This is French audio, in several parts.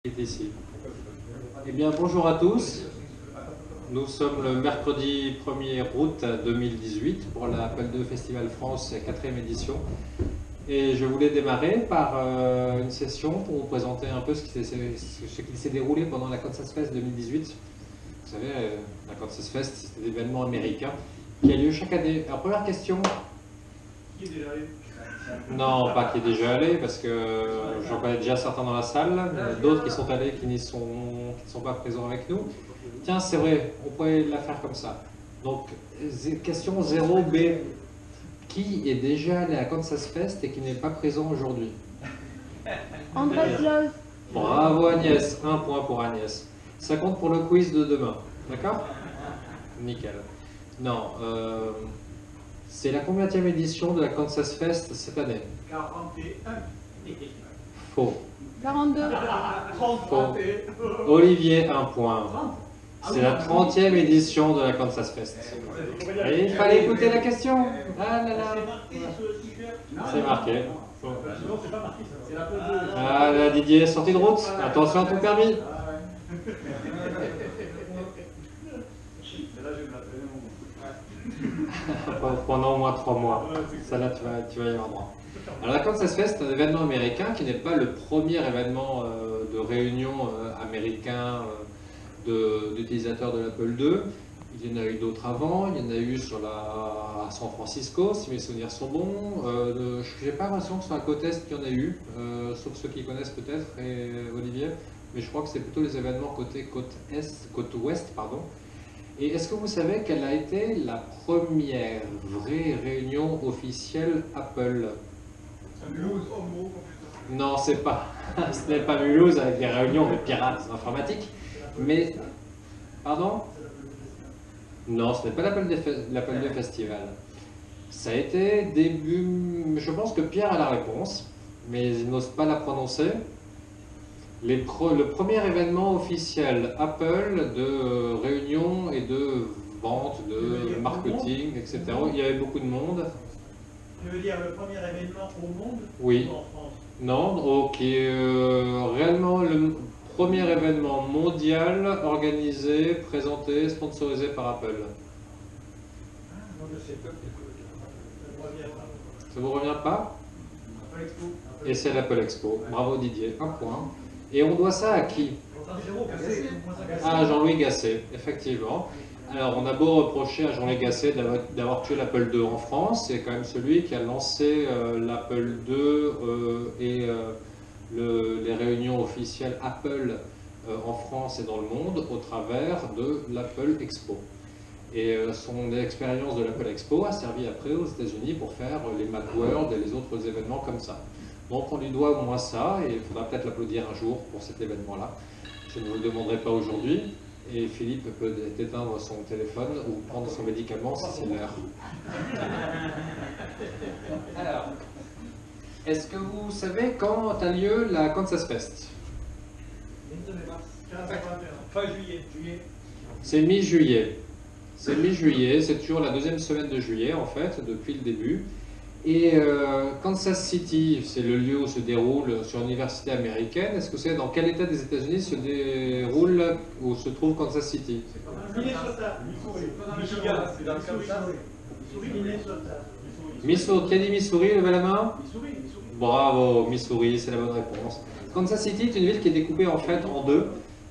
Est ici. Eh bien, bonjour à tous. Nous sommes le mercredi 1er août 2018 pour la Apple II Festival France 4e édition. Et je voulais démarrer par une session pour vous présenter un peu ce qui s'est déroulé pendant la Kansas Fest 2018. Vous savez, la Kansas Fest, c'est un événement américain qui a lieu chaque année. Alors, première question. Qui est déjà allé? Non, pas qui est déjà allé, parce que j'en connais déjà certains dans la salle, d'autres qui sont allés qui ne sont pas présents avec nous. Tiens, c'est vrai, on pourrait la faire comme ça. Donc, question 0B. Qui est déjà allé à Kansas Fest et qui n'est pas présent aujourd'hui? André Sloz. Bravo Agnès, un point pour Agnès. Ça compte pour le quiz de demain, d'accord? Nickel. Non, c'est la combienième édition de la Kansas Fest cette année? 41. Faux. 42. Faux. Olivier, un point. C'est la 30e édition de la Kansas Fest. Et il fallait écouter la question. Ah là là. C'est marqué. Non, c'est pas marqué ça. C'est la pause de... Ah là, Didier, sortie de route. Attention à ton permis. Pendant au moins 3 mois. Ça là, tu vas y avoir droit. Alors la Kansas Fest, c'est un événement américain qui n'est pas le premier événement de réunion américain d'utilisateurs de l'Apple II. Il y en a eu d'autres avant, il y en a eu à San Francisco, si mes souvenirs sont bons. Je n'ai pas l'impression que sur la côte Est qu'il y en a eu, sauf ceux qui connaissent peut-être, et Olivier, mais je crois que c'est plutôt les événements côte Ouest, pardon. Et est-ce que vous savez quelle a été la première vraie réunion officielle Apple? Non, ce n'est pas Mulhouse avec des réunions de pirates informatiques, mais... Pardon? Non, ce n'est pas l'Apple II Festival. Ça a été début... Je pense que Pierre a la réponse, mais il n'ose pas la prononcer. Le premier événement officiel Apple de réunion et de vente, de marketing, etc. Il y avait beaucoup de monde. Tu veux dire le premier événement au monde? Oui. Ou en France? Non, qui est réellement le premier événement mondial organisé, présenté, sponsorisé par Apple. Moi je sais pas. Ça vous revient pas? Et c'est l'Apple Expo. Bravo Didier, un point. Et on doit ça à qui? À Jean-Louis Gasset, effectivement. Alors on a beau reprocher à Jean-Louis Gasset d'avoir tué l'Apple II en France, c'est quand même celui qui a lancé l'Apple II et les réunions officielles Apple en France et dans le monde au travers de l'Apple Expo. Et son expérience de l'Apple Expo a servi après aux États-Unis pour faire les Macworld et les autres événements comme ça. Donc on lui doit au moins ça, et il faudra peut-être l'applaudir un jour pour cet événement-là. Je ne vous le demanderai pas aujourd'hui, et Philippe peut éteindre son téléphone ou prendre son médicament si c'est l'heure. Alors, est-ce que vous savez quand a lieu la Kansas Fest? Fin juillet. C'est mi-juillet. C'est mi-juillet, c'est toujours la deuxième semaine de juillet en fait, depuis le début. Et Kansas City, c'est le lieu où se déroule sur l'université américaine. Est-ce que vous savez dans quel état des États-Unis se déroule, où se trouve Kansas City? Minnesota. Michigan. C'est dans le Kansas. Missouri. Qui a dit Missouri? Levez la main. Missouri. Bravo, Missouri, c'est la bonne réponse. Kansas City est une ville qui est découpée en fait en deux.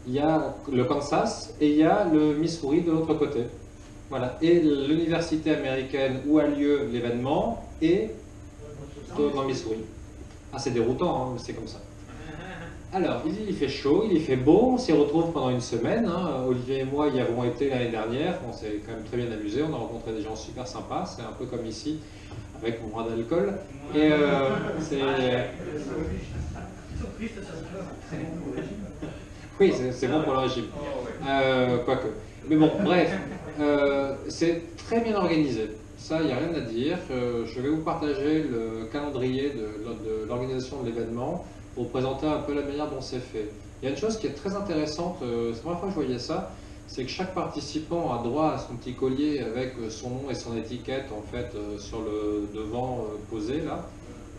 Il y a le Kansas et il y a le Missouri de l'autre côté. Voilà. Et l'université américaine où a lieu l'événement est dans Missouri. Ah, c'est déroutant, hein, mais c'est comme ça. Alors, il fait chaud, il fait beau, on s'y retrouve pendant une semaine. Hein. Olivier et moi y avons été l'année dernière, on s'est quand même très bien amusé, on a rencontré des gens super sympas, c'est un peu comme ici, avec moins d'alcool. Et c'est... Oui, c'est bon pour le régime. Quoique. Mais bon, bref, c'est très bien organisé. Ça, il n'y a rien à dire. Je vais vous partager le calendrier de l'organisation de l'événement pour vous présenter un peu la manière dont c'est fait. Il y a une chose qui est très intéressante, c'est la première fois que je voyais ça, c'est que chaque participant a droit à son petit collier avec son nom et son étiquette en fait sur le devant posé là.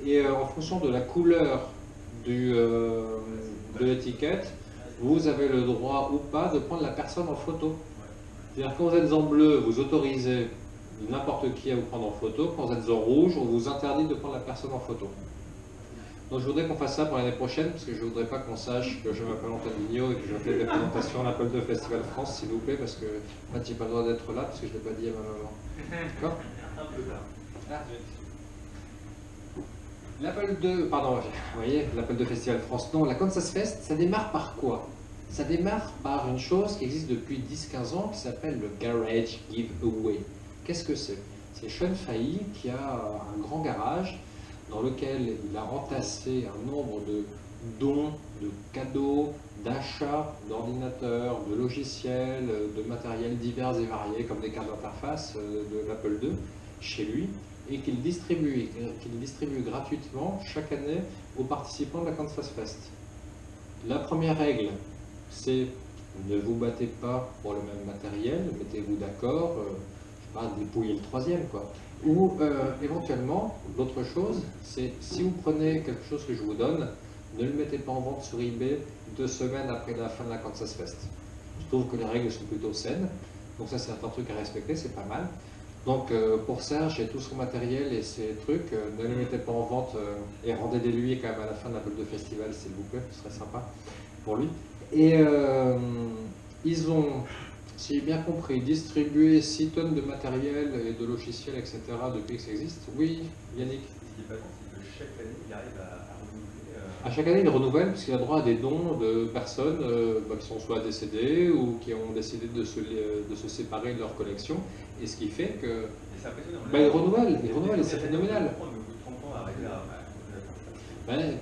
Et en fonction de la couleur de l'étiquette, vous avez le droit ou pas de prendre la personne en photo. C'est-à-dire quand vous êtes en bleu, vous autorisez n'importe qui à vous prendre en photo. Quand vous êtes en rouge, on vous interdit de prendre la personne en photo. Donc je voudrais qu'on fasse ça pour l'année prochaine, parce que je ne voudrais pas qu'on sache que je m'appelle Antoine Vigneault et que je fais des présentations à l'Apple II Festival France, s'il vous plaît, parce que en fait, j'ai pas le droit d'être là, parce que je ne l'ai pas dit à ma maman. D'accord? Un peu tard. L'Apple II, pardon, vous voyez, l'Apple II Festival France, non, la Kansas Fest, ça démarre par quoi? Ça démarre par une chose qui existe depuis 10-15 ans, qui s'appelle le Garage Giveaway. Qu'est-ce que c'est? C'est Sean Fahey qui a un grand garage dans lequel il a entassé un nombre de dons, de cadeaux, d'achats d'ordinateurs, de logiciels, de matériel divers et variés, comme des cartes d'interface de l'Apple II, chez lui, et qu'il distribue gratuitement chaque année aux participants de la Kansas Fest. La première règle, c'est ne vous battez pas pour le même matériel, mettez-vous d'accord, je sais pas, dépouillez le troisième, quoi. Ou éventuellement, l'autre chose, c'est si vous prenez quelque chose que je vous donne, ne le mettez pas en vente sur eBay 2 semaines après la fin de la Kansas Fest. Je trouve que les règles sont plutôt saines, donc ça c'est un truc à respecter, c'est pas mal. Donc pour Serge et tout son matériel et ses trucs, ne les mettez pas en vente et rendez-les-lui quand même à la fin de l'Apple II Festival, s'il vous plaît, ce serait sympa pour lui. Et ils ont, si j'ai bien compris, distribué 6 tonnes de matériel et de logiciels, etc. depuis que ça existe. Oui, Yannick? Ce qui est pas con, c'est que chaque année, il arrive à renouveler. À chaque année, il renouvelle parce qu'il a droit à des dons de personnes qui sont soit décédées ou qui ont décidé de se séparer de leur collection. Et ce qui fait que... Et c'est impressionnant. il renouvelle et c'est phénoménal.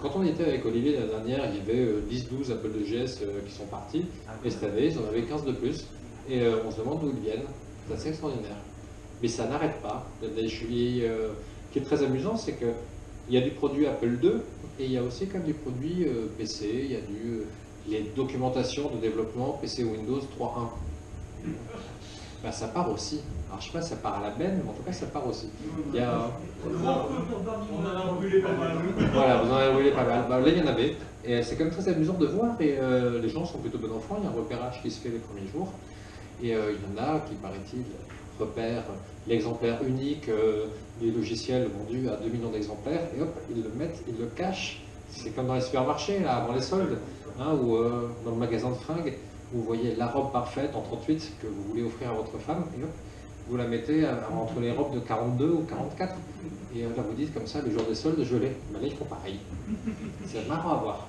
Quand on était avec Olivier la dernière, il y avait 10-12 Apple IIgs qui sont partis. Et cette année, ils en avaient 15 de plus. Et on se demande d'où ils viennent. C'est assez extraordinaire. Mais ça n'arrête pas. Ce qui est très amusant, c'est qu'il y a du produit Apple II et il y a aussi quand même du produit PC. Il y a les documentations de développement PC Windows 3.1. Ça part aussi. Alors je sais pas si ça part à la benne, mais en tout cas ça part aussi. Il y a... On en a brûlé pas mal. Voilà, vous en avez brûlé pas mal. Là il y en avait. Et c'est quand même très amusant de voir. Et les gens sont plutôt bons enfants. Il y a un repérage qui se fait les premiers jours. Et il y en a qui, paraît-il, repèrent l'exemplaire unique des logiciels vendus à 2 millions d'exemplaires. Et hop, ils le mettent, ils le cachent. C'est comme dans les supermarchés, là, avant les soldes, hein, ou dans le magasin de fringues. Vous voyez la robe parfaite en 38 que vous voulez offrir à votre femme, et hop, vous la mettez entre les robes de 42 ou 44. Et là, vous dites comme ça, le jour des soldes, je l'ai. Là, ils font pareil. C'est marrant à voir.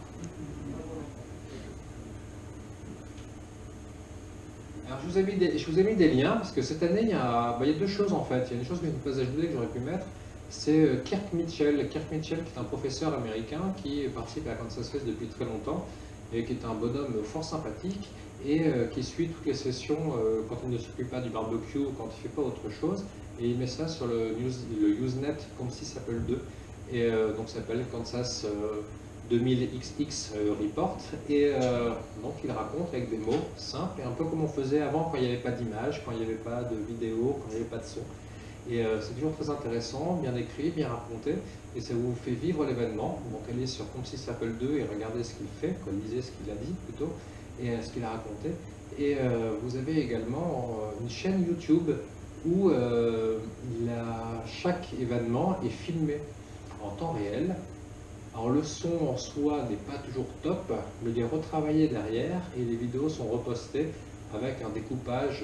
Alors, je vous ai mis des liens, parce que cette année, il y a 2 choses en fait. Il y a une chose que je n'ai pas ajoutée que j'aurais pu mettre, c'est Kirk Mitchell. Kirk Mitchell, qui est un professeur américain qui participe à la Kansas Fest depuis très longtemps, et qui est un bonhomme fort sympathique, et qui suit toutes les sessions quand il ne s'occupe pas du barbecue, quand il ne fait pas autre chose, et il met ça sur le Usenet Kansas Apple II, et donc ça s'appelle Kansas 2000XX Report, et donc il raconte avec des mots simples, et un peu comme on faisait avant quand il n'y avait pas d'image, quand il n'y avait pas de vidéo, quand il n'y avait pas de son. Et c'est toujours très intéressant, bien écrit, bien raconté, et ça vous fait vivre l'événement. Donc allez sur Kansas Apple II et regardez ce qu'il fait, lisez ce qu'il a dit plutôt, et ce qu'il a raconté. Et vous avez également une chaîne YouTube où chaque événement est filmé en temps réel. Alors le son en soi n'est pas toujours top, mais il est retravaillé derrière et les vidéos sont repostées avec un découpage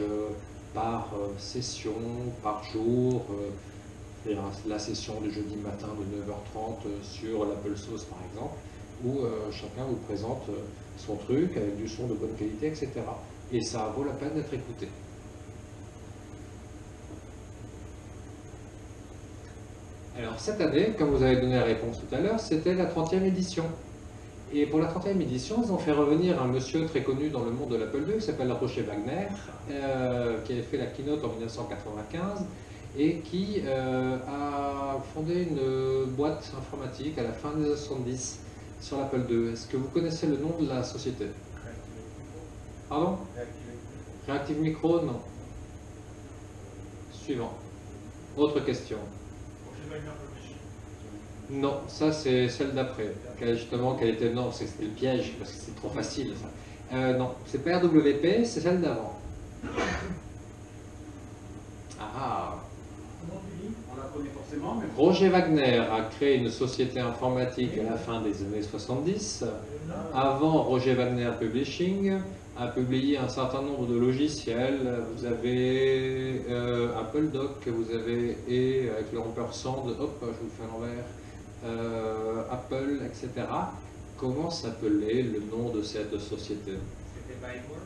par session, par jour. La session du jeudi matin de 9h30 sur l'Apple Sauce par exemple, où chacun vous présente son truc avec du son de bonne qualité, etc. Et ça vaut la peine d'être écouté. Alors cette année, comme vous avez donné la réponse tout à l'heure, c'était la 30e édition. Et pour la 30e édition, ils ont fait revenir un monsieur très connu dans le monde de l'Apple II qui s'appelle Roger Wagner, qui avait fait la keynote en 1995 et qui a fondé une boîte informatique à la fin des années 70 sur l'Apple II. Est-ce que vous connaissez le nom de la société? Pardon? Reactive Micro, non. Suivant. Autre question. Non, ça c'est celle d'après. Justement, qu'elle était... Non, c'était le piège, parce que c'est trop facile. Ça. Non, c'est pas RWP, c'est celle d'avant. Ah. On la connaît forcément, mais... Roger Wagner a créé une société informatique à la fin des années 70. Avant, Roger Wagner Publishing a publié un certain nombre de logiciels. Vous avez Apple Doc, vous avez E avec le ampersand, hop, je vous le fais à l'envers, Apple, etc. Comment s'appelait le nom de cette société? C'était Byteworks.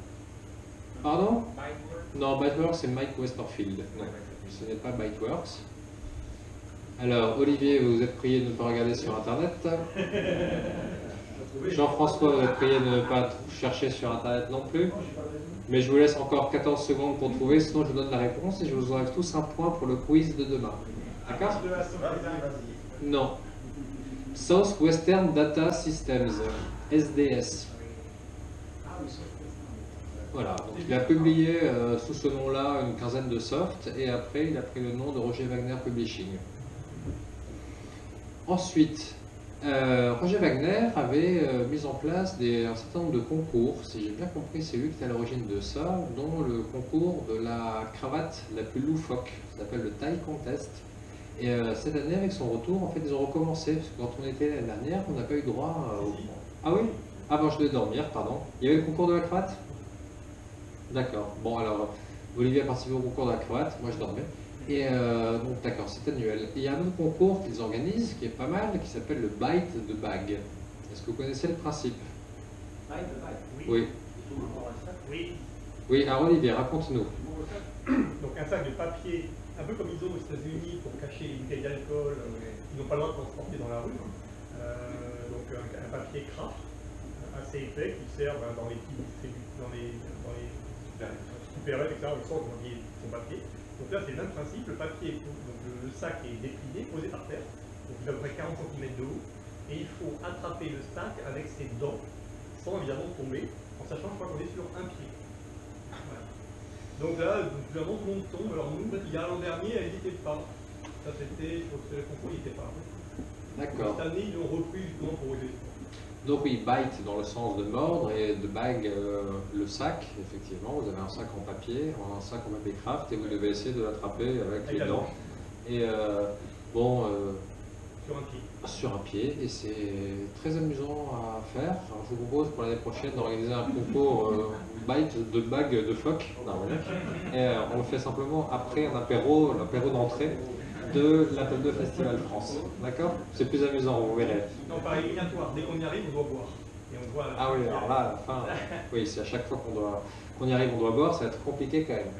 Pardon? Byteworks. Non, Byteworks, c'est Mike Westerfield. Non, ce n'est pas Byteworks. Alors, Olivier, vous êtes prié de ne pas regarder sur Internet. Jean-François, vous êtes prié de ne pas chercher sur Internet non plus. Mais je vous laisse encore 14 secondes pour trouver, sinon je vous donne la réponse et je vous enlève tous un point pour le quiz de demain. D'accord? Non. Southwestern Data Systems, SDS. Voilà, donc il a publié sous ce nom-là une quinzaine de softs et après il a pris le nom de Roger Wagner Publishing. Ensuite, Roger Wagner avait mis en place un certain nombre de concours, si j'ai bien compris c'est lui qui est à l'origine de ça, dont le concours de la cravate la plus loufoque, ça s'appelle le Tie Contest. Et cette année, avec son retour, en fait, ils ont recommencé, parce que quand on était l'année dernière, on n'a pas eu droit au... Ah oui? Avant je devais dormir, pardon. Il y avait le concours de la cravate? D'accord. Bon, alors, Olivier a participé au concours de la cravate, moi je dormais. Et donc, d'accord, c'est annuel. Et il y a un autre concours qu'ils organisent, qui est pas mal, qui s'appelle le Bite de Bag. Est-ce que vous connaissez le principe? Bite de bag. Oui. Oui. Oui, alors Olivier, raconte-nous. Donc un sac de papier, un peu comme ils ont aux États-Unis pour cacher les bouteilles d'alcool, ils n'ont pas le droit de transporter dans la rue. Donc un papier craft assez épais qui sert dans les petits supérieures, etc. Ils sortent de son papier. Donc là c'est le même principe, le papier, donc le sac est déplié, posé par terre, donc il a à peu près 40 cm de haut, et il faut attraper le sac avec ses dents, sans évidemment tomber, en sachant je crois qu'on est sur un pied. Voilà. Donc là, évidemment tout le monde tombe, alors nous, il y a l'an dernier, elle n'hésitait pas. Ça c'était, je pense que le concours il n'était pas. D'accord. Cette année, ils l'ont repris justement pour aider. Donc oui, bite dans le sens de mordre et de bag, le sac, effectivement, vous avez un sac en papier, un sac en papier craft et vous devez essayer de l'attraper avec les dents. Et bon, sur un pied, et c'est très amusant à faire. Alors, je vous propose pour l'année prochaine d'organiser un concours bite de bag de phoque, et on le fait simplement après un apéro d'entrée de l'Apple II Festival France. D'accord? C'est plus amusant, vous verrez. Non, par éliminatoire, dès qu'on y arrive, on doit boire. Et on doit ah oui, alors là, à la fin, oui, c'est à chaque fois qu'on y arrive, on doit boire, ça va être compliqué quand même.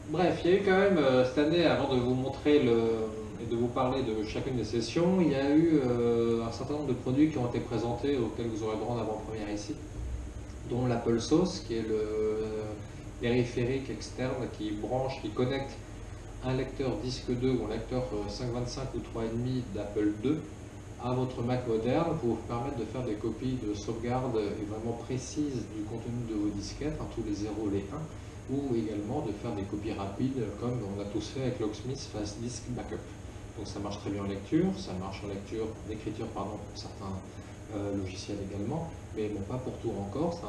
Bref, il y a eu quand même cette année, avant de vous montrer et de vous parler de chacune des sessions, il y a eu un certain nombre de produits qui ont été présentés, auxquels vous aurez droit en avant-première ici, dont l'Apple Sauce, qui est le périphérique externe qui connecte un lecteur disque 2 ou un lecteur 5.25 ou 3.5 d'Apple II à votre Mac moderne pour vous permettre de faire des copies de sauvegarde vraiment précises du contenu de vos disquettes, tous les 0 les 1, ou également de faire des copies rapides comme on a tous fait avec Locksmith Fast Disk Backup. Donc ça marche très bien en lecture, ça marche en d'écriture pour certains logiciels également, mais bon, pas pour tout encore.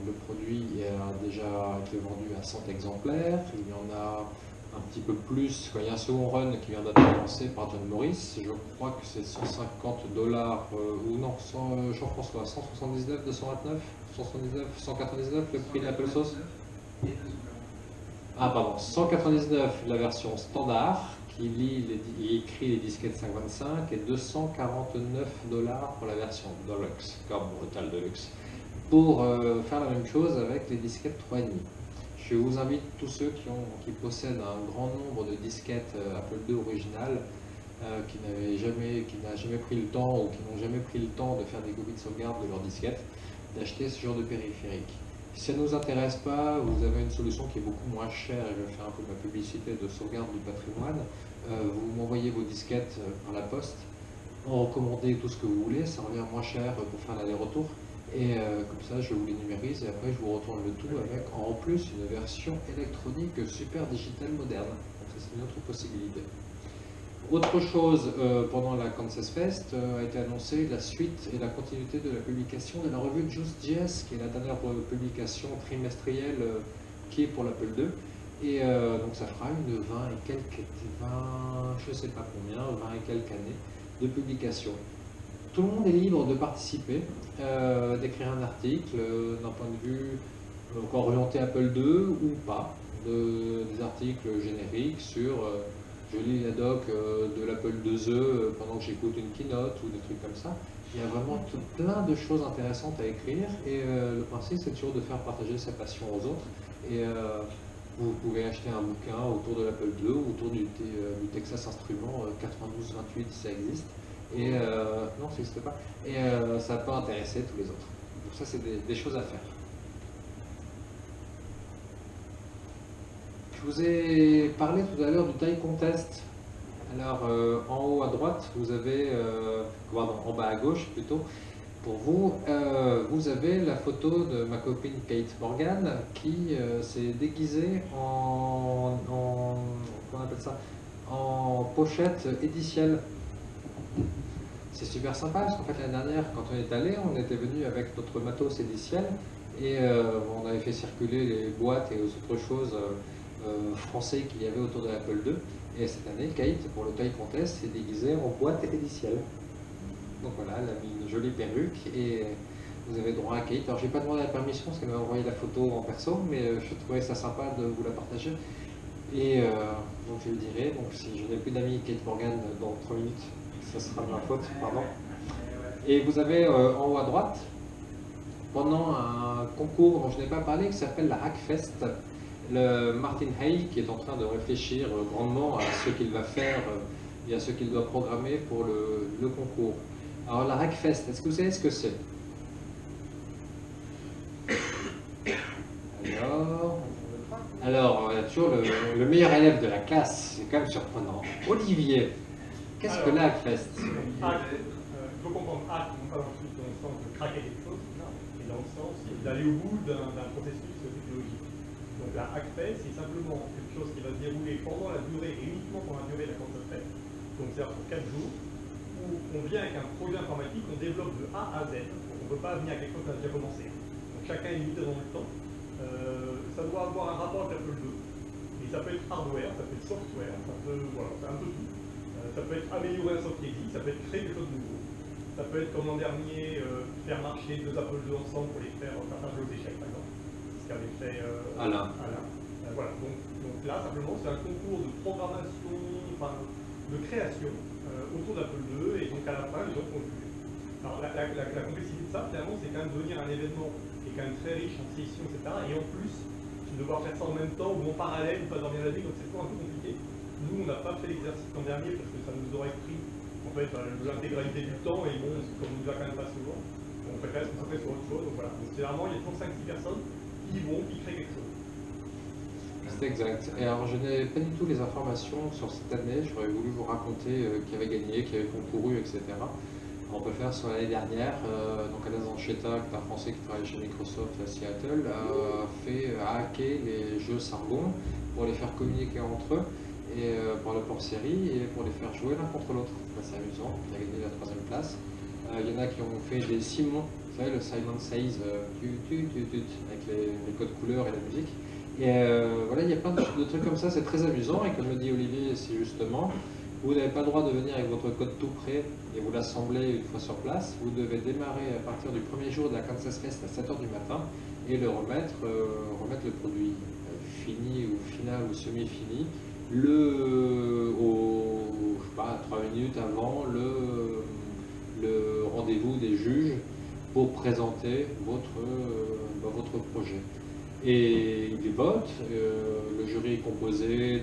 Le produit a déjà été vendu à 100 exemplaires, il y en a un petit peu plus quand il y a un second run qui vient d'être lancé par John Morris. Je crois que c'est $150 ou non, Jean-François, 179, 229, 179, 199 le prix de l'Apple Sauce. Ah pardon, 199 la version standard qui écrit les disquettes 525 et $249 pour la version Deluxe, comme Brutal Deluxe, pour faire la même chose avec les disquettes 3.5. Je vous invite tous ceux qui possèdent un grand nombre de disquettes Apple II originales, qui n'ont jamais pris le temps ou qui n'ont jamais pris le temps de faire des copies de sauvegarde de leurs disquettes, d'acheter ce genre de périphérique. Si ça ne nous intéresse pas, vous avez une solution qui est beaucoup moins chère, et je vais faire un peu de ma publicité de sauvegarde du patrimoine, vous m'envoyez vos disquettes par la poste, en recommandez tout ce que vous voulez, ça revient moins cher pour faire l'aller-retour. Et comme ça, je vous les numérise et après je vous retourne le tout avec en plus une version électronique super digitale moderne. Donc ça, c'est une autre possibilité. Autre chose, pendant la Kansas Fest, a été annoncée la suite et la continuité de la publication de la revue Just.js, qui est la dernière publication trimestrielle qui est pour l'Apple II. Et donc ça fera une 20 et quelques, 20, je sais pas combien, 20 et quelques années de publication. Tout le monde est libre de participer, d'écrire un article d'un point de vue orienté Apple II ou pas, des articles génériques sur je lis la doc de l'Apple IIe pendant que j'écoute une keynote ou des trucs comme ça. Il y a vraiment plein de choses intéressantes à écrire et le principe c'est toujours de faire partager sa passion aux autres. Et vous pouvez acheter un bouquin autour de l'Apple II ou autour du Texas Instruments 9228, ça existe. Et non, ça n'existe pas. Et ça peut intéresser tous les autres. Donc ça, c'est des choses à faire. Je vous ai parlé tout à l'heure du Tile Contest. Alors, en haut à droite, vous avez, pardon, en bas à gauche plutôt, pour vous, vous avez la photo de ma copine Kate Morgan qui s'est déguisée comment on appelle ça, en pochette éditielle. C'est super sympa parce qu'en fait l'année dernière, quand on est allé, on était venu avec notre matos éditiel et on avait fait circuler les boîtes et autres choses français qu'il y avait autour de l'Apple II. Et cette année, Kate, pour le Tile Contest, s'est déguisée en boîte éditielle. Donc voilà, elle a mis une jolie perruque et vous avez droit à Kate. Alors j'ai pas demandé la permission parce qu'elle m'a envoyé la photo en perso, mais je trouvais ça sympa de vous la partager. Et donc je le dirai, donc si je n'ai plus d'amis Kate Morgan dans 3 minutes, ça sera de ma faute, pardon. Et vous avez en haut à droite, pendant un concours dont je n'ai pas parlé, qui s'appelle la Hackfest, le Martin Hay qui est en train de réfléchir grandement à ce qu'il va faire et à ce qu'il doit programmer pour le concours. Alors la Hackfest, est-ce que vous savez ce que c'est? Alors, toujours le meilleur élève de la classe, c'est quand même surprenant. Olivier, qu'est-ce que la Hackfest? Hack, il faut comprendre hack, non pas dans le sens de craquer quelque chose, mais dans le sens d'aller au bout d'un processus technologique. Donc la Hackfest, c'est simplement quelque chose qui va se dérouler pendant la durée, et uniquement pendant la durée de la Kansas Fest, donc c'est-à-dire sur 4 jours, où on vient avec un projet informatique qu'on développe de A à Z. On ne peut pas venir à quelque chose qui a déjà commencé. Donc chacun est limité dans le temps. Ça doit avoir un rapport avec l'Apple II. Et ça peut être hardware, ça peut être software, ça peut, voilà, c'est un peu tout. Ça peut être améliorer un soft qui existe, ça peut être créer quelque chose de nouveau. Ça peut être, comme l'an dernier, faire marcher 2 Apple II ensemble pour les faire partager aux échecs, par exemple. Ce qu'avait fait Alain. Voilà, donc là, simplement, c'est un concours de programmation, enfin, de création autour d'Apple II, et donc à la fin, les gens font juger. Alors la complexité de ça, finalement, c'est quand même devenir un événement qui est quand même très riche en sessions, etc. Et en plus, devoir faire ça en même temps ou en parallèle ou pas dormir la nuit, donc c'est toujours un peu compliqué. Nous, on n'a pas fait l'exercice l'an dernier parce que ça nous aurait pris en fait l'intégralité du temps, et bon, comme on ne va quand même pas souvent, on préfère se concentrer sur autre chose. Donc voilà, donc généralement, il y a toujours 5-6 personnes qui y vont, qui créent quelque chose. C'est exact. Et alors, je n'ai pas du tout les informations sur cette année. J'aurais voulu vous raconter qui avait gagné, qui avait concouru, etc. On peut faire sur l'année dernière, donc Anas Ancheta, qui est un Français qui travaille chez Microsoft à Seattle, a hacké les jeux Sargon pour les faire communiquer entre eux, et pour le port-série, et pour les faire jouer l'un contre l'autre. C'est amusant, il a gagné la 3e place. Il y en a qui ont fait des Simon, vous savez, le Simon Says, avec les codes couleurs et la musique. Et voilà, il y a plein de trucs comme ça, c'est très amusant, et comme le dit Olivier, c'est justement, vous n'avez pas le droit de venir avec votre code tout prêt et vous l'assembler une fois sur place. Vous devez démarrer à partir du premier jour de la Kansas Fest à 7h du matin et le remettre le produit fini ou final ou semi-fini, je sais pas, 3 minutes avant le rendez-vous des juges pour présenter votre projet. Et ils votent, le jury est composé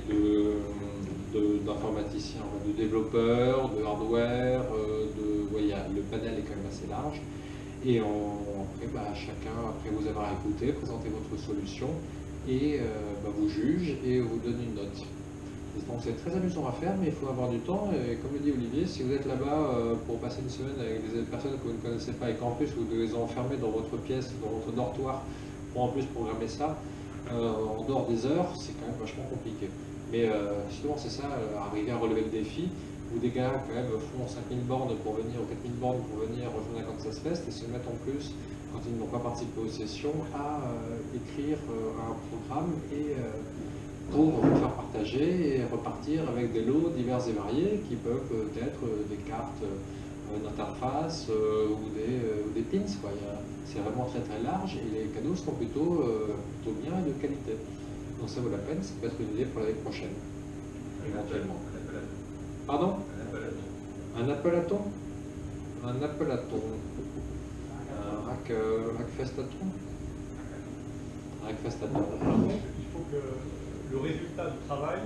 d'informaticiens, de développeurs, de hardware, le panel est quand même assez large. Et après, chacun, après vous avoir écouté, présentez votre solution et vous juge et vous donne une note. Donc c'est très amusant à faire, mais il faut avoir du temps. Et comme le dit Olivier, si vous êtes là-bas pour passer une semaine avec des personnes que vous ne connaissez pas et qu'en plus vous devez les enfermer dans votre pièce, dans votre dortoir, pour en plus programmer ça, en dehors des heures, c'est quand même vachement compliqué. Mais justement, c'est ça, arriver à relever le défi, où des gars quand même font 5000 bornes pour venir, ou 4000 bornes pour venir rejoindre la Kansas Fest, et se mettent en plus, quand ils n'ont pas participé aux sessions, à écrire un programme et pour faire partager et repartir avec des lots divers et variés qui peuvent être des cartes d'interface ou des pins. C'est vraiment très très large et les cadeaux sont plutôt bien et de qualité. Donc ça vaut la peine, ça peut être une idée pour l'année prochaine, éventuellement. Pardon? Un appelaton? Un appelaton. Un rackfestaton? Un rackfestaton. Il faut que le résultat du travail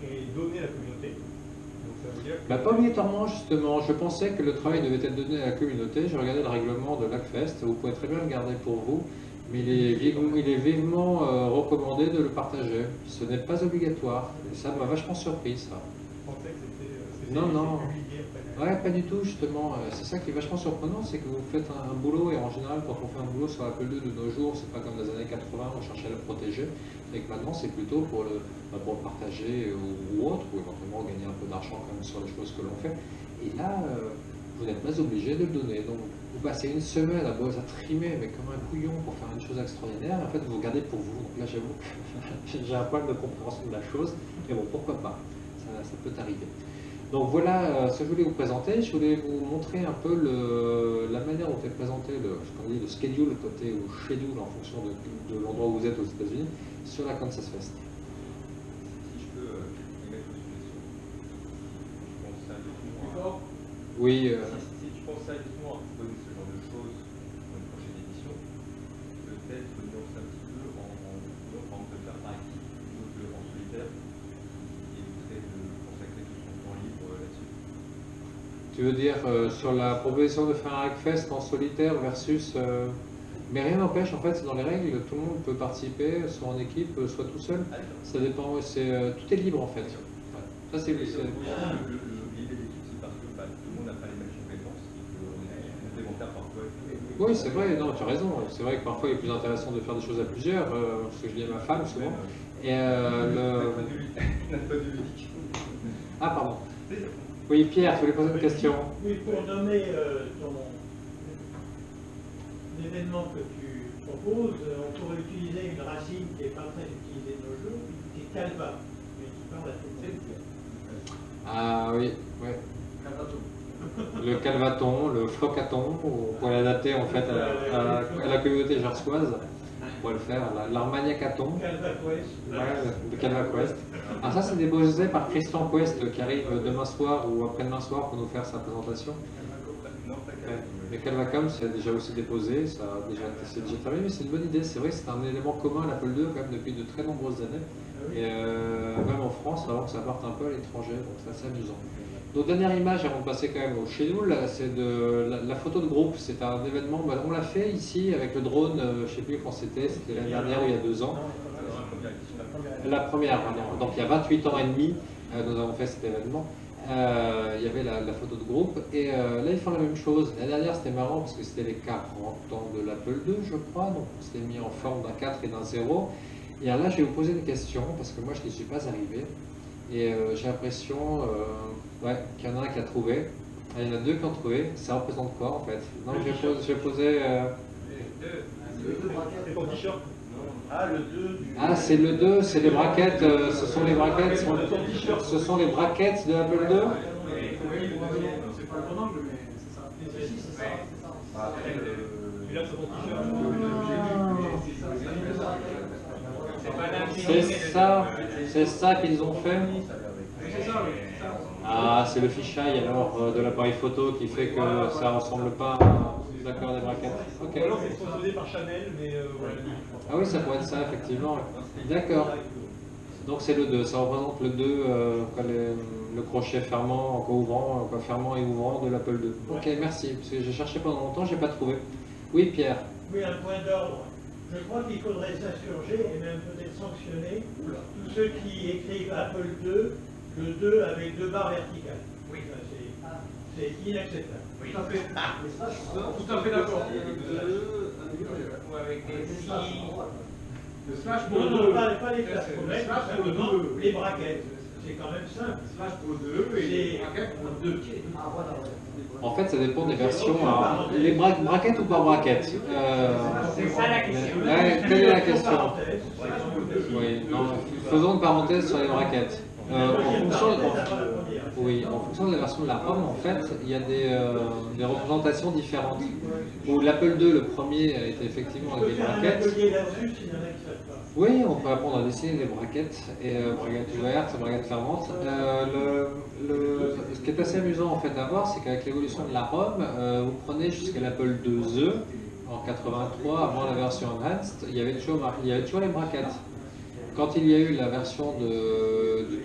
est donné à la communauté. Donc, ça veut dire que... Pas obligatoirement, justement. Je pensais que le travail devait être donné à la communauté. J'ai regardé le règlement de l'Hackfest. Vous pouvez très bien le garder pour vous, mais il est vivement recommandé de le partager. Ce n'est pas obligatoire. Et ça m'a vachement surpris, ça. Je pensais que c'était Non. publié après. Ouais, pas du tout, justement. C'est ça qui est vachement surprenant, c'est que vous faites un boulot, et en général, quand on fait un boulot sur Apple II de nos jours, c'est pas comme dans les années 80, on cherchait à le protéger, et que maintenant, c'est plutôt pour le partager ou autre, ou éventuellement gagner un peu d'argent quand même sur les choses que l'on fait. Et là, vous n'êtes pas obligé de le donner. Donc, vous passez une semaine à trimer, mais comme un couillon, pour faire une chose extraordinaire, et en fait, vous gardez pour vous. Donc là, j'avoue que j'ai un problème de compréhension de la chose, mais bon, pourquoi pas, ça peut arriver. Donc voilà ce que je voulais vous présenter. Je voulais vous montrer un peu la manière dont est présenté le schedule, côté ou schedule en fonction de l'endroit où vous êtes aux États-Unis, sur la Kansas Fest. Si je peux émettre une suggestion, je pense sérieusement Oui. Si tu penses sérieusement à proposer ce genre de choses pour une prochaine édition, peut-être nuancer un petit peu en de faire par équipe plutôt qu'en solitaire, et éviterait de consacrer tout son temps libre là-dessus. Tu veux dire sur la proposition de faire un Hackfest en solitaire versus... Mais rien n'empêche, en fait, c'est dans les règles, tout le monde peut participer, soit en équipe, soit tout seul. Ça dépend, tout est libre en fait. Ça, c'est... L'idée de l'équipe, c'est parce que tout le monde n'a pas les mêmes compétences et qu'on est complémentaires parfois. Oui, c'est vrai, non, tu as raison. C'est vrai que parfois il est plus intéressant de faire des choses à plusieurs, ce que je dis à ma femme souvent. Et Ah, pardon. Oui, Pierre, je voulais poser une question. Oui, pour nommer l'événement que tu proposes, on pourrait utiliser une racine qui n'est pas très utilisée de nos jours, qui est calva, mais qui parle à tout le monde. Ah oui, ouais. Le calvaton, le flocaton, on pourrait l'adapter en fait à la communauté gersoise. On pourrait le faire, l'Armagnacaton. Ouais, le Calva Quest. Alors ça, c'est déposé par Christian Quest qui arrive demain soir ou après-demain soir pour nous faire sa présentation. Le Calvacom, c'est déjà aussi déposé, c'est déjà terminé, mais c'est une bonne idée. C'est vrai que c'est un élément commun à l'Apple II quand même depuis de très nombreuses années. Et même en France, alors que ça parte un peu à l'étranger, donc c'est assez amusant. Donc dernière image avant de passer quand même au schedule, c'est de la photo de groupe. C'est un événement, on l'a fait ici avec le drone, je ne sais plus quand c'était l'année dernière ou il y a 2 ans. La première, pardon. Donc il y a 28 ans et demi, nous avons fait cet événement. Il y avait la photo de groupe et là ils font la même chose. L'année dernière c'était marrant parce que c'était les 40 ans de l'Apple II je crois, donc on s'était mis en forme d'un 4 et d'un 0. Et alors là je vais vous poser une question parce que moi je n'y suis pas arrivé et j'ai l'impression qu'il y en a un qui a trouvé. Il y en a 2 qui ont trouvé. Ça représente quoi en fait? Non, je vais poser... C'est ton t-shirt. Ah, le 2 du... Ah, c'est le 2, c'est les braquettes, ce sont les braquettes, ce sont les braquettes de l'Apple II. C'est pas le bon angle, mais c'est ça. Et là, c'est ton t-shirt. C'est ça qu'ils ont fait. C'est ça, oui. Ah, c'est le fisheye alors de l'appareil photo qui fait que ça ressemble pas d'accord des braquettes. Ok. Alors c'est sponsorisé par Chanel, mais voilà. Ah oui, ça pourrait être ça effectivement. D'accord. Donc c'est le 2, ça représente le 2, le crochet fermant, fermant et ouvrant de l'Apple II. Ok, merci, parce que j'ai cherché pendant longtemps, j'ai pas trouvé. Oui, Pierre. Oui, un point d'ordre. Je crois qu'il faudrait s'insurger et même peut-être sanctionner tous ceux qui écrivent Apple II, le 2 avec 2 barres verticales. Oui, c'est inacceptable. Oui. Tout à fait d'accord. Ou avec des signes. Le slash pour Non, le non, 2. pas les flashs pour Le le slash pour le simplement 2. les braquettes. C'est quand même simple. Le slash pour le 2 et les braquettes pour le 2. En fait, ça dépend des versions. Alors, les braquettes ou pas braquettes C'est ça la question. Quelle est la question? Parenthèse. Oui, non, faisons une parenthèse sur les braquettes. En fonction de la version de la ROM, en fait, il y a des représentations différentes. Où l'Apple II, le premier, était effectivement avec des On peut faire un braquettes. atelier là-dessus s'il y en a qui ne savent pas. Oui, on peut apprendre à dessiner des braquettes, et braquettes ouvertes, braquettes fermantes. Ce qui est assez amusant en fait à voir, c'est qu'avec l'évolution de la ROM, vous prenez jusqu'à l'Apple IIe, en 83, avant la version Enhanced, il y avait toujours les braquettes. Quand il y a eu la version du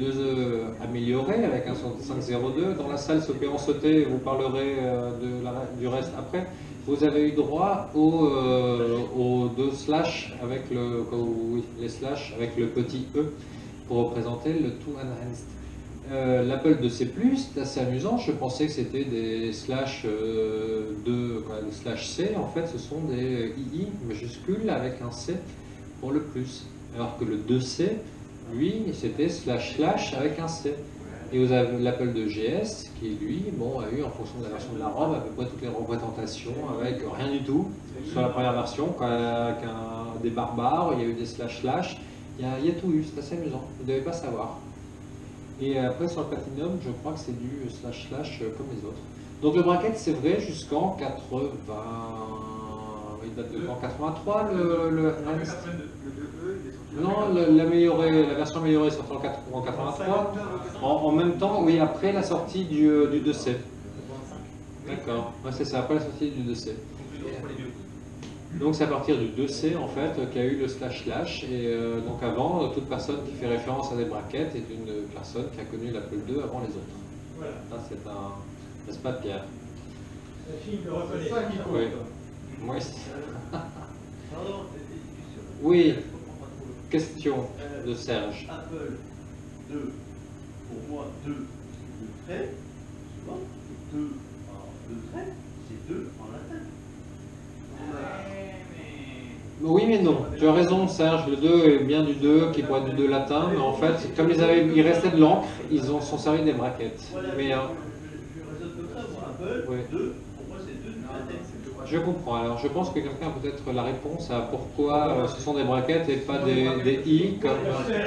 2E améliorée avec un 6502, dans la salle ceux qui ont sauté, vous parlerez du reste après, vous avez eu droit aux deux slash avec les slash avec le petit E pour représenter le tout enhanced. L'Apple IIc+, c'est assez amusant, je pensais que c'était des slash des slash C, en fait ce sont des II majuscules avec un C pour le plus. Alors que le 2C, lui, c'était slash slash avec un C. Et vous avez l'Apple II GS qui, lui, a eu en fonction de la version de la ROM à peu près toutes les représentations avec rien du tout sur la première version, avec des barbares, il y a eu des slash slash, il y a tout eu, c'est assez amusant, vous ne devez pas savoir. Et après sur le Platinum, je crois que c'est du slash slash comme les autres. Donc le bracket, c'est vrai jusqu'en 80. Il date de quand 83 le Non, la version améliorée sort en 83. En même temps, oui, après la sortie du 2C. D'accord, ouais, c'est ça, après la sortie du 2C. Donc c'est à partir du 2C en fait qu'il y a eu le slash slash. Et donc avant, toute personne qui fait référence à des brackets est une personne qui a connu l'Apple II avant les autres. Voilà. Ça c'est un, n'est-ce pas Pierre? Un film de C'est ça qui reconnaissance. compte. Oui. Oui. Pardon, Oui. Question de Serge. Apple 2, pour moi, 2 traits, souvent, 2 en 2 traits, c'est 2 en latin. Oui mais non, tu as raison Serge, le 2 est bien du 2 qui pourrait être du 2 latin, mais en fait, comme il restait de l'encre, ils sont servi des braquettes. Voilà, Mais, je raisonne comme ça, moi, Apple oui. 2, pour moi, c'est 2 du latin. Je comprends, alors je pense que quelqu'un a peut-être la réponse à pourquoi ce sont des braquettes et pas des I comme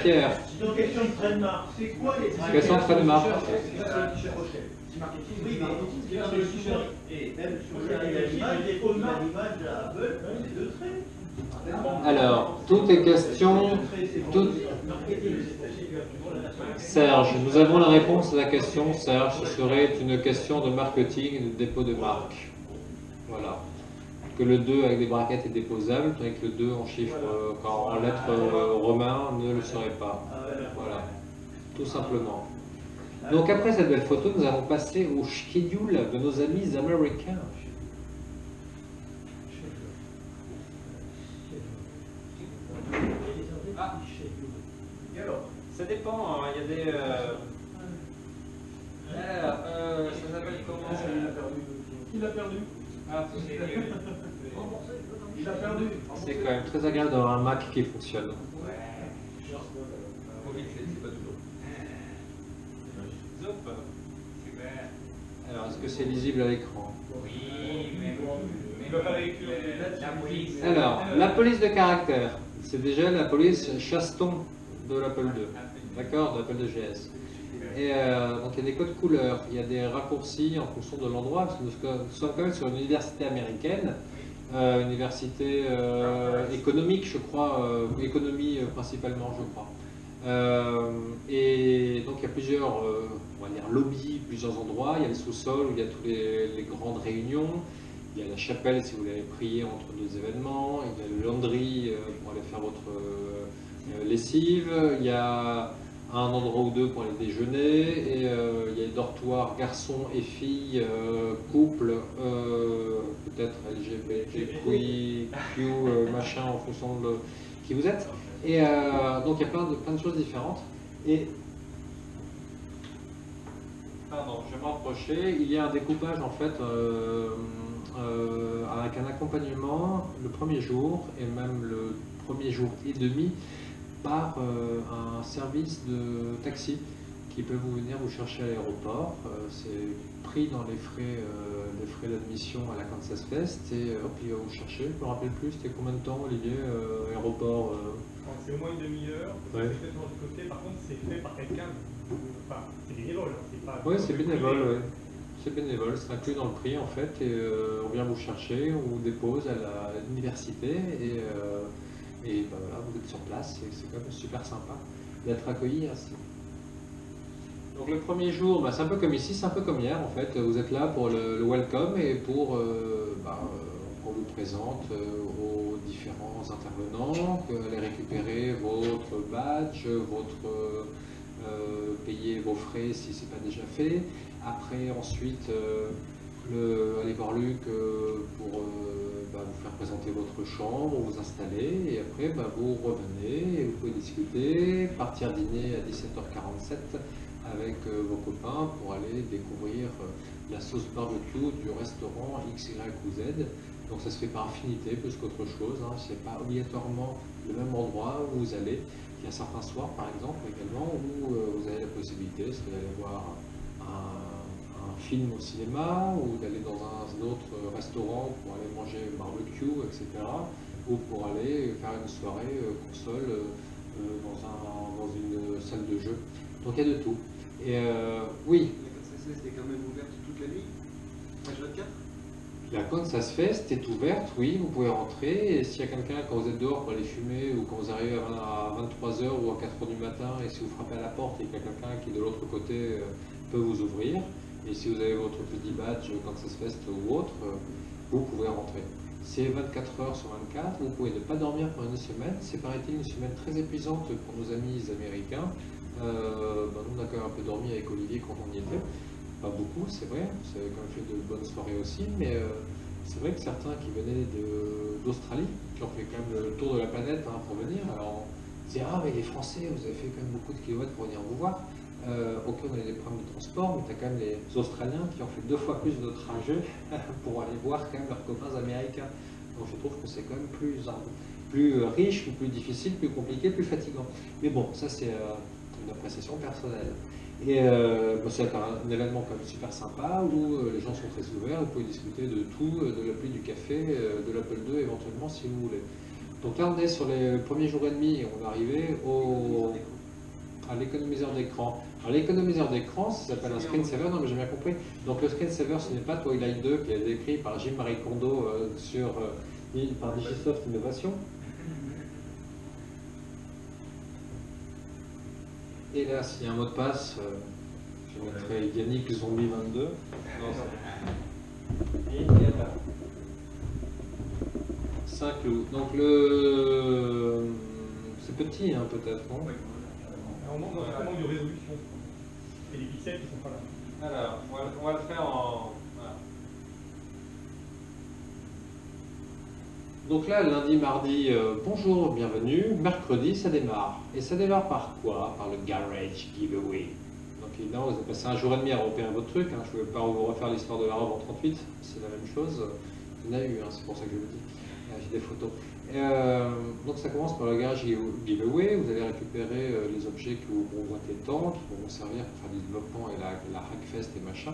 Pierre. C'est une question de trademark. C'est quoi les braquettes? Question de trademark. Oui, mais sur le t-shirt, et même sur l'image de Apple, c'est 2 traits. Alors, tout est question... Serge, nous avons la réponse à la question, Serge, ce serait une question de marketing et de dépôt de marque. Voilà. Que le 2 avec des braquettes est déposable, tandis que le 2 en chiffres, en lettres romains ne le serait pas. Voilà. Tout simplement. Donc après cette belle photo, nous allons passer au schedule de nos amis américains. Ah. Et alors, ça dépend, il y a des... ça s'appelle comment? Il a perdu. Ah, Il a perdu. c'est quand même très agréable d'avoir un Mac qui fonctionne. Alors, est-ce que c'est lisible à l'écran? Alors, la police de caractère, c'est déjà la police chasse-ton de l'Apple II, d'accord, de l'Apple II GS. Et donc il y a des codes couleurs, il y a des raccourcis en fonction de l'endroit, parce que nous sommes quand même sur une université américaine, université économique, je crois, économie principalement, je crois. Et donc il y a plusieurs on va dire lobbies, plusieurs endroits, il y a le sous-sol où il y a toutes les grandes réunions, il y a la chapelle si vous voulez prier entre deux événements, il y a le laundry pour aller faire votre lessive, il y a un endroit ou deux pour aller déjeuner, et il y a les dortoirs garçons et filles, couples, peut-être LGBTQ, machin en fonction de qui vous êtes. Et donc il y a plein de choses différentes. Et pardon, je vais me rapprocher. Il y a un découpage en fait avec un accompagnement le premier jour et même le premier jour et demi par un service de taxi qui peut vous venir vous chercher à l'aéroport. C'est pris dans les frais d'admission à la Kansas Fest et hop, il va vous chercher. Je me rappelle plus, c'était combien de temps, Olivier, aéroport C'est au moins une demi-heure, ouais. c'est complètement du côté. Par contre, c'est fait par quelqu'un. Enfin, c'est bénévole, c'est pas. Oui, c'est bénévole, ouais. C'est bénévole, c'est inclus dans le prix en fait, et on vient vous chercher, on vous dépose à l'université, et ben voilà, vous êtes sur place, et c'est quand même super sympa d'être accueilli ainsi. Donc le premier jour, bah, c'est un peu comme ici, c'est un peu comme hier en fait, vous êtes là pour le welcome et pour on vous présente aux différents intervenants, allez récupérer votre badge, payer vos frais si ce n'est pas déjà fait. Après, ensuite, aller voir Luc pour vous faire présenter votre chambre, vous installer, et après vous revenez, et vous pouvez discuter, partir dîner à 17h47 avec vos copains pour aller découvrir la sauce barbecue du restaurant X, Y ou Z. Donc ça se fait par affinité plus qu'autre chose, hein. Ce n'est pas obligatoirement le même endroit où vous allez. Il y a certains soirs par exemple également où vous avez la possibilité d'aller voir un film au cinéma, ou d'aller dans un autre restaurant pour aller manger barbecue, etc. Ou pour aller faire une soirée console dans une salle de jeu. Donc il y a de tout. Et oui. La Kansas Fest est quand même ouverte toute la nuit, H24 ? La Kansas Fest est ouverte, oui, vous pouvez rentrer, et s'il y a quelqu'un, quand vous êtes dehors pour aller fumer, ou quand vous arrivez à 23h ou à 4h du matin, et si vous frappez à la porte et qu'il y a quelqu'un qui de l'autre côté peut vous ouvrir, et si vous avez votre petit badge Kansas Fest ou autre, vous pouvez rentrer. C'est 24 heures sur 24, vous pouvez ne pas dormir pendant une semaine, c'est paraît-il une semaine très épuisante pour nos amis américains. Nous on a quand même un peu dormi avec Olivier quand on y était. Pas beaucoup, c'est vrai, ça avait quand même fait de bonnes soirées aussi, mais c'est vrai que certains qui venaient d'Australie, qui ont fait quand même le tour de la planète pour venir, alors on disait ah mais les Français, vous avez fait quand même beaucoup de kilomètres pour venir vous voir. Ok, on a des problèmes de transport, mais tu as quand même les Australiens qui ont fait 2 fois plus de trajet pour aller voir quand même leurs copains américains. Donc je trouve que c'est quand même plus riche, plus difficile, plus compliqué, plus fatigant. Mais bon, ça c'est une appréciation personnelle. Et c'est un événement quand même super sympa où les gens sont très ouverts, vous pouvez discuter de tout, de l'appli du café, de l'Apple II éventuellement si vous voulez. Donc là on est sur les premiers jours et demi et on va arriver à l'économiseur d'écran. Alors l'économiseur d'écran, ça s'appelle un screensaver, non mais j'ai bien compris. Donc le screensaver, ce n'est pas Twilight 2 qui a été écrit par Jim-Marie Kondo par Digisoft Innovation. Et là, s'il y a un mot de passe, je mettrai Yannick Zombie 22. Non, et il y a là 5 loups. Donc c'est petit peut-être, non? On manque de résolution. Et les pixels qui sont pas là. Alors, on va le faire en... Voilà. Donc là, lundi, mardi, bonjour, bienvenue. Mercredi, ça démarre. Et ça démarre par quoi? Par le Garage Giveaway. Donc évidemment, vous avez passé un jour et demi à repérer votre truc. Je ne vais pas vous refaire l'histoire de la robe en 38. C'est la même chose. Il y en a eu, c'est pour ça que je le dis. J'ai des photos. Donc ça commence par le Garage Giveaway. Vous allez récupérer les objets qui vous vont boîter tant, qui vont vous servir pour faire du développement et la Hackfest et machin.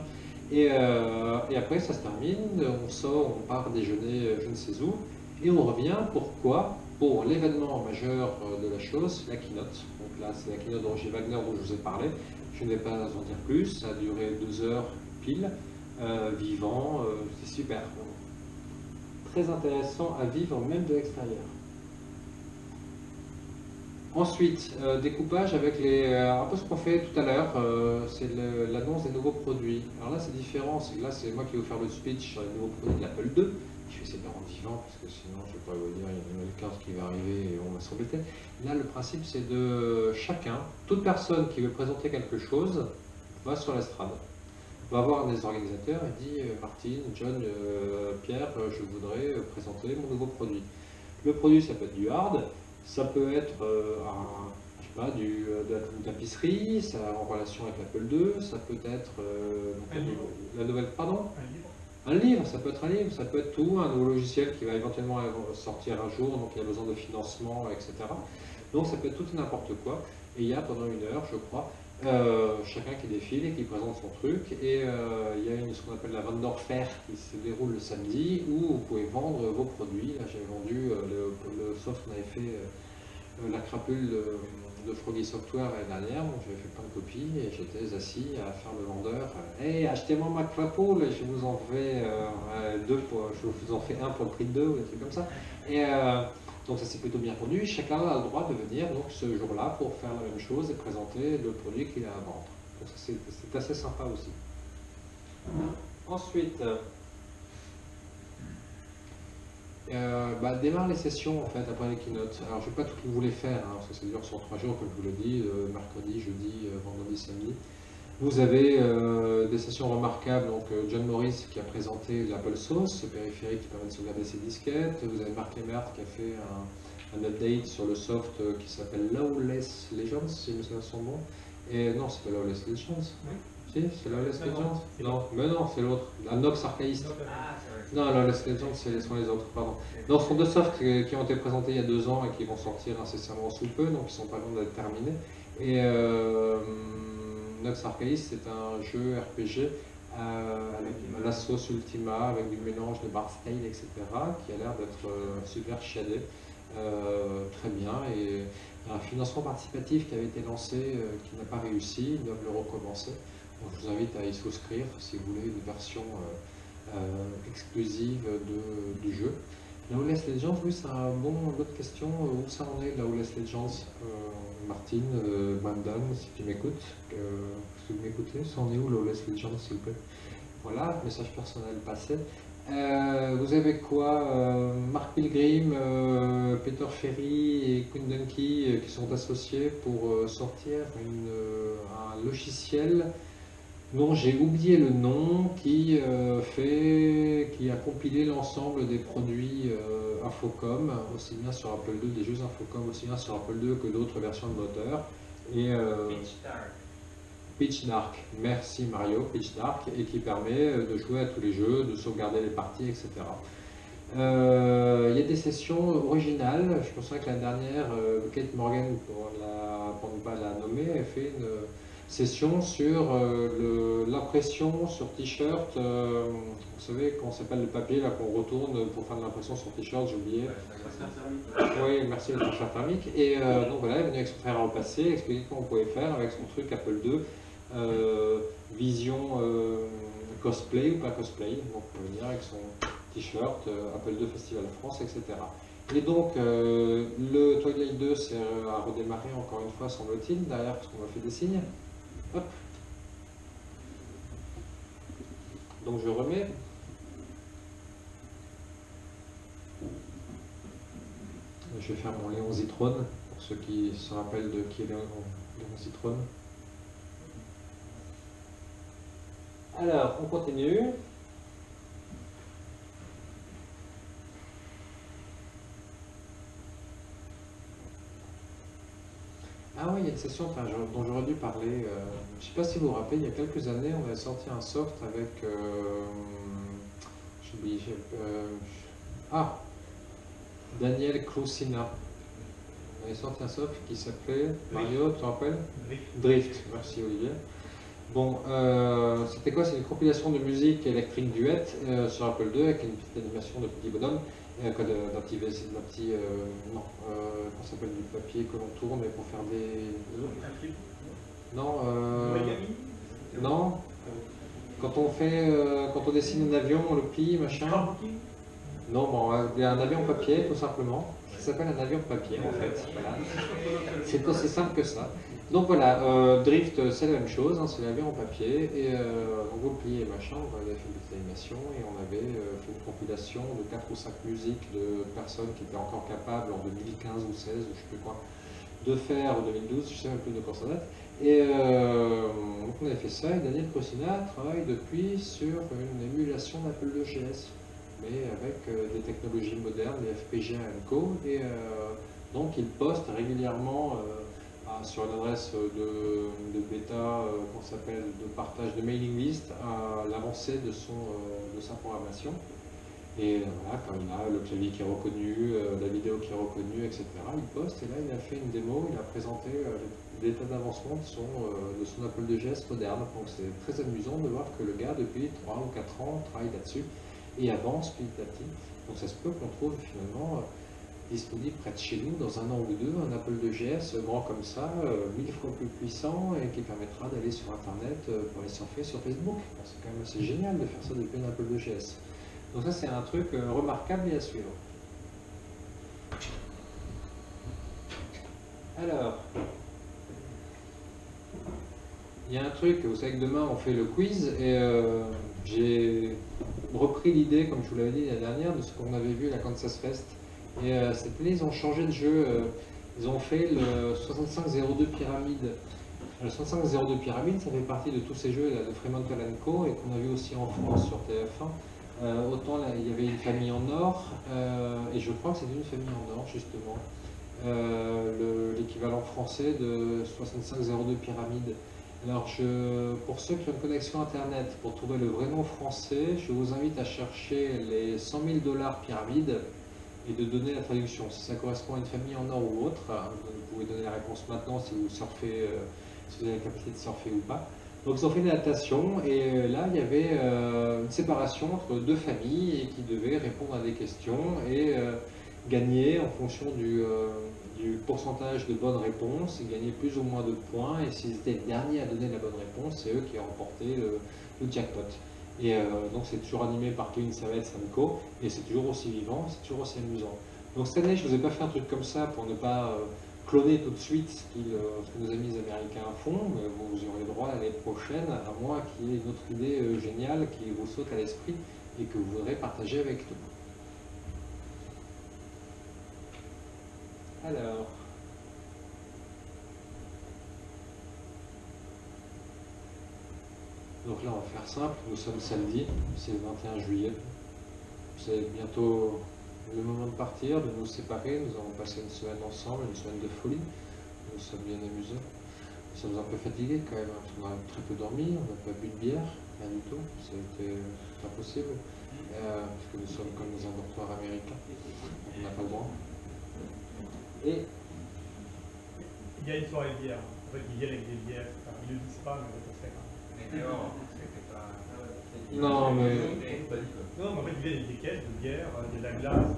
Et après, ça se termine. On sort, on part déjeuner je ne sais où. Et on revient, pourquoi? Pour l'événement majeur de la chose, la keynote. Donc là, c'est la keynote de Roger Wagner dont je vous ai parlé. Je ne vais pas en dire plus, ça a duré 2 heures pile, vivant, c'est super. Très intéressant à vivre, même de l'extérieur. Ensuite, découpage avec un peu ce qu'on fait tout à l'heure, c'est l'annonce des nouveaux produits. Alors là, c'est différent, là, c'est moi qui vais vous faire le speech sur les nouveaux produits de l'Apple II. Je vais essayer de les rendre vivants, parce que sinon, je ne vais pas vous dire, il y a une nouvelle carte qui va arriver et on va s'embêter. Là, le principe, c'est de chacun, toute personne qui veut présenter quelque chose, va sur l'estrade. Va voir un des organisateurs et dit Martine, John, Pierre, je voudrais présenter mon nouveau produit. Le produit, ça peut être du hard, ça peut être de la tapisserie, ça en relation avec l'Apple II, ça peut être Un livre. la nouvelle, pardon? Un livre. Un livre, ça peut être un livre, ça peut être tout, un nouveau logiciel qui va éventuellement sortir un jour, donc il y a besoin de financement, etc. Donc ça peut être tout et n'importe quoi. Et il y a pendant 1 heure, je crois, chacun qui défile et qui présente son truc. Et il y a ce qu'on appelle la Vendor Fair qui se déroule le samedi où vous pouvez vendre vos produits. Là, j'ai vendu le soft qu'on avait fait, la crapule de Froggy Software l'année dernière. Donc j'avais fait plein de copies et j'étais assis à faire le vendeur. Hey, achetez-moi ma crapule, je vous en fais je vous en fais un pour le prix de 2 ou des trucs comme ça. Et donc ça s'est plutôt bien vendu. Chacun a le droit de venir donc ce jour-là pour faire la même chose et présenter le produit qu'il a à vendre. Donc c'est assez sympa aussi. Ensuite, démarre les sessions en fait après les keynotes. Alors je ne vais pas tout vous les faire parce que ça dure sur 3 jours comme je vous l'ai dit, mercredi, jeudi, vendredi, samedi. Vous avez des sessions remarquables, donc John Morris qui a présenté l'Apple Sauce, ce périphérique qui permet de sauvegarder ses disquettes. Vous avez Mark Emmert qui a fait un update sur le soft qui s'appelle Lawless Legends, si mes souvenirs sont bons. Et non, c'est pas Lawless Legends. Oui. Si, c'est Lawless Legends. Non, mais non, c'est l'autre. La Nox Archaïste. Non, Lawless Legends, ce sont les autres, pardon. Non, ce sont 2 softs qui ont été présentés il y a 2 ans et qui vont sortir incessamment sous peu, donc ils sont pas loin d'être terminés. Et Nox Archaïste, c'est un jeu RPG avec la sauce Ultima, avec du mélange de Bard's Tale, etc., qui a l'air d'être super chiadé, très bien. Et il y a un financement participatif qui avait été lancé, qui n'a pas réussi, ils doivent le recommencer. Donc, je vous invite à y souscrire si vous voulez une version exclusive du jeu. Lawless Legends, oui, c'est un bon autre question. Où ça en est, Lawless Legends Martine, Brandon, si tu m'écoutes, si vous m'écoutez, ça en est où Lawless Legends, s'il vous plaît? Voilà, message personnel passé. Vous avez quoi Mark Pilgrim, Peter Ferry et Quinn Dunky qui sont associés pour sortir un logiciel dont j'ai oublié le nom, qui a compilé l'ensemble des produits Infocom, aussi bien sur Apple II, des jeux Infocom, aussi bien sur Apple II que d'autres versions de moteur. Et, Pitch Dark, merci Mario, Pitch Dark, et qui permet de jouer à tous les jeux, de sauvegarder les parties, etc. Il y a des sessions originales, je pense que la dernière, Kate Morgan, pour ne pas la nommer, a fait une session sur l'impression sur t-shirt, vous savez comment s'appelle le papier là qu'on retourne pour faire de l'impression sur t-shirt, j'ai oublié. Oui, merci le transfert thermique. Et donc voilà, elle est venue avec son frère au passé, expliquer comment on pouvait faire avec son truc Apple II, vision cosplay ou pas cosplay, donc on peut venir avec son t-shirt Apple II Festival France, etc. Et donc, le Twilight 2 a redémarré encore une fois, semble-t-il, derrière, parce qu'on m'a fait des signes. Hop. Donc je remets. Je vais faire mon Léon Zitrone, pour ceux qui se rappellent de qui est Léon Zitrone. Alors, on continue. Ah oui, il y a une session dont j'aurais dû parler. Je ne sais pas si vous vous rappelez, il y a quelques années, on avait sorti un soft avec... Daniel Clousina. On avait sorti un soft qui s'appelait... Mario, tu te rappelles? Drift. Merci Olivier. Bon, c'était quoi? C'est une compilation de musique électrique duet sur Apple II avec une petite animation de petit bonhomme. D'un petit comment ça s'appelle, du papier que l'on tourne pour faire des... Non, non. Quand on dessine un avion, on le plie, machin. Non, bon, il y a un avion papier, tout simplement. Ça s'appelle un avion papier, en fait. Voilà. C'est aussi simple que ça. Donc voilà, Drift, c'est la même chose, hein, c'est l'avion en papier, et on vous pliez machin, on avait fait une petite animation, et on avait fait une compilation de 4 ou 5 musiques de personnes qui étaient encore capables en 2015 ou 16, ou je ne sais plus quoi, de faire, en 2012, je ne sais même plus de quand ça date. Et donc on avait fait ça, et Daniel Cosina travaille depuis sur une émulation d'Apple IIgs, mais avec des technologies modernes, les FPGA & Co. Et donc il poste régulièrement sur une adresse de bêta de partage de mailing list à l'avancée de sa programmation. Et voilà, quand il a le clavier qui est reconnu, la vidéo qui est reconnue, etc., il poste. Et là, il a fait une démo, il a présenté l'état d'avancement de son Apple IIgs moderne. Donc c'est très amusant de voir que le gars, depuis 3 ou 4 ans, travaille là-dessus et avance petit à petit. Donc ça se peut qu'on trouve finalement disponible près de chez nous dans un an ou deux, un Apple IIgs grand comme ça, 1000 fois plus puissant et qui permettra d'aller sur Internet pour aller surfer sur Facebook. Bon, c'est quand même assez génial de faire ça depuis un Apple IIgs. Donc ça c'est un truc remarquable et à suivre. Alors, il y a un truc, vous savez que demain on fait le quiz et j'ai repris l'idée, comme je vous l'avais dit la dernière, de ce qu'on avait vu à la Kansas Fest. Et cette année ils ont changé de jeu, ils ont fait le 6502 Pyramide. Le 6502 Pyramide, ça fait partie de tous ces jeux là, de Fremantle & Co. et qu'on a vu aussi en France sur TF1. Autant là, il y avait une famille en or, et je crois que c'était une famille en or justement, l'équivalent français de 6502 Pyramide. Alors pour ceux qui ont une connexion internet, pour trouver le vrai nom français, je vous invite à chercher les 100 000 $ Pyramide et de donner la traduction. Si ça correspond à une famille en or ou autre, vous pouvez donner la réponse maintenant si vous surfez, si vous avez la capacité de surfer ou pas. Donc ils ont fait une adaptation et là il y avait une séparation entre deux familles et qui devaient répondre à des questions et gagner en fonction du pourcentage de bonnes réponses, et gagner plus ou moins de points, et s'ils étaient les derniers à donner la bonne réponse, c'est eux qui ont remporté le jackpot. Et donc c'est toujours animé par Kevin Savets Samco, et c'est toujours aussi vivant, c'est toujours aussi amusant. Donc cette année je ne vous ai pas fait un truc comme ça pour ne pas cloner tout de suite ce que nos amis américains font, mais vous aurez le droit l'année prochaine, à moins qu'il y ait une autre idée géniale qui vous saute à l'esprit et que vous voudrez partager avec nous. Alors, donc là on va faire simple, nous sommes samedi, c'est le 21 juillet, c'est bientôt le moment de partir, de nous séparer. Nous avons passé une semaine ensemble, une semaine de folie, nous nous sommes bien amusés, nous sommes un peu fatigués quand même, parce qu'on a très peu dormi, on n'a pas bu de bière, rien du tout, c'était impossible, parce que nous sommes comme dans un dortoir américain, on n'a pas le droit. Et il y a une soirée de bière. En fait, ils viennent avec des bières. Enfin, ils ne le disent pas, mais on sait pas. Non, mais... Non, mais en fait, ils viennent avec des caisses de bière, de la glace, etc.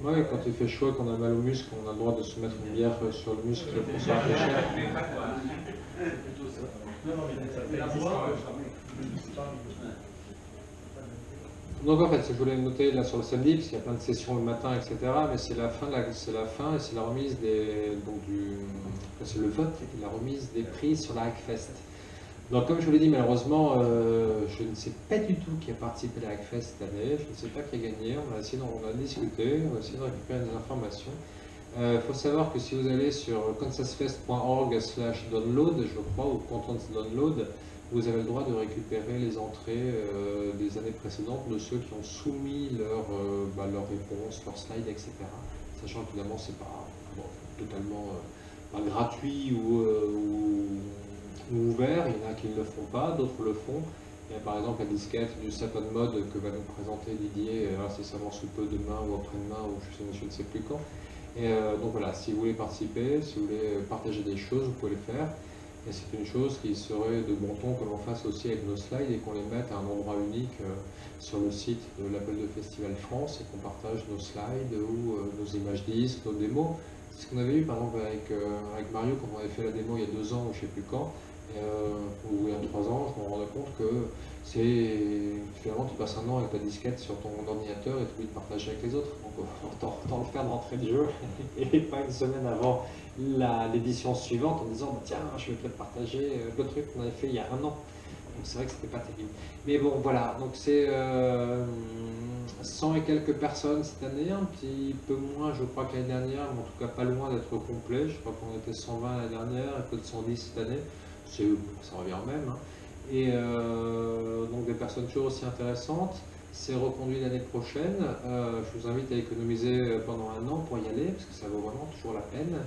Oui, quand il fait chaud et qu'on a mal au muscle, on a le droit de se mettre une bière sur le muscle pour se rafraîchir. Non, mais ça fait Donc en fait, je voulais noter là sur le samedi, parce qu'il y a plein de sessions le matin, etc. Mais c'est la fin, et c'est la remise des, c'est le vote et la remise des prix sur la Hackfest. Donc comme je vous l'ai dit, malheureusement, je ne sais pas du tout qui a participé à la Hackfest cette année. Je ne sais pas qui a gagné. On a discuté, on a essayé de récupérer des informations. Il faut savoir que si vous allez sur kansasfest.org/download, je crois, ou Contents Download, vous avez le droit de récupérer les entrées des années précédentes de ceux qui ont soumis leurs réponses, leurs slides, etc. Sachant qu'évidemment, c'est pas totalement pas gratuit ou ouvert. Il y en a qui ne le font pas, d'autres le font. Il y a par exemple la disquette du Second Mode que va nous présenter Didier incessamment sous peu, demain ou après-demain, ou je ne sais plus quand. Et donc voilà, si vous voulez participer, si vous voulez partager des choses, vous pouvez le faire. Et c'est une chose qui serait de bon ton que l'on fasse aussi avec nos slides et qu'on les mette à un endroit unique sur le site de l'Apple II Festival France et qu'on partage nos slides ou nos images disques, nos démos. C'est ce qu'on avait eu par exemple avec Mario quand on avait fait la démo il y a 2 ans ou je ne sais plus quand, ou il y a 3 ans, je me rendais compte que finalement tu passes un an avec ta disquette sur ton ordinateur et tu oublies de partager avec les autres. Donc autant le faire d'entrée de jeu et pas une semaine avant l'édition suivante en disant tiens, je vais peut-être partager le truc qu'on avait fait il y a 1 an. Donc c'est vrai que c'était pas terrible. Mais bon voilà, donc c'est 100 et quelques personnes cette année, un petit peu moins je crois que l'année dernière, mais en tout cas pas loin d'être complet. Je crois qu'on était 120 l'année dernière et peut-être 110 cette année. Ça revient au même. Hein. Et donc des personnes toujours aussi intéressantes. C'est reconduit l'année prochaine. Je vous invite à économiser pendant 1 an pour y aller, parce que ça vaut vraiment toujours la peine.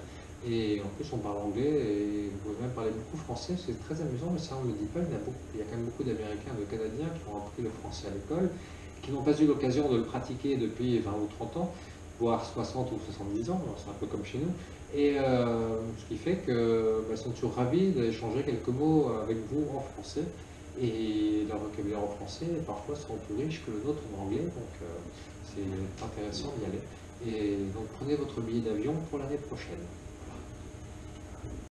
Et en plus, on parle anglais et vous pouvez même parler beaucoup français. C'est très amusant, mais ça, on ne le dit pas. Il y a quand même beaucoup d'Américains et de Canadiens qui ont appris le français à l'école, qui n'ont pas eu l'occasion de le pratiquer depuis 20 ou 30 ans, voire 60 ou 70 ans. C'est un peu comme chez nous. Et ce qui fait qu'ils sont toujours ravis d'échanger quelques mots avec vous en français. Et leur vocabulaire en français parfois sont plus riches que le nôtre en anglais, donc c'est intéressant d'y aller. Et donc prenez votre billet d'avion pour l'année prochaine.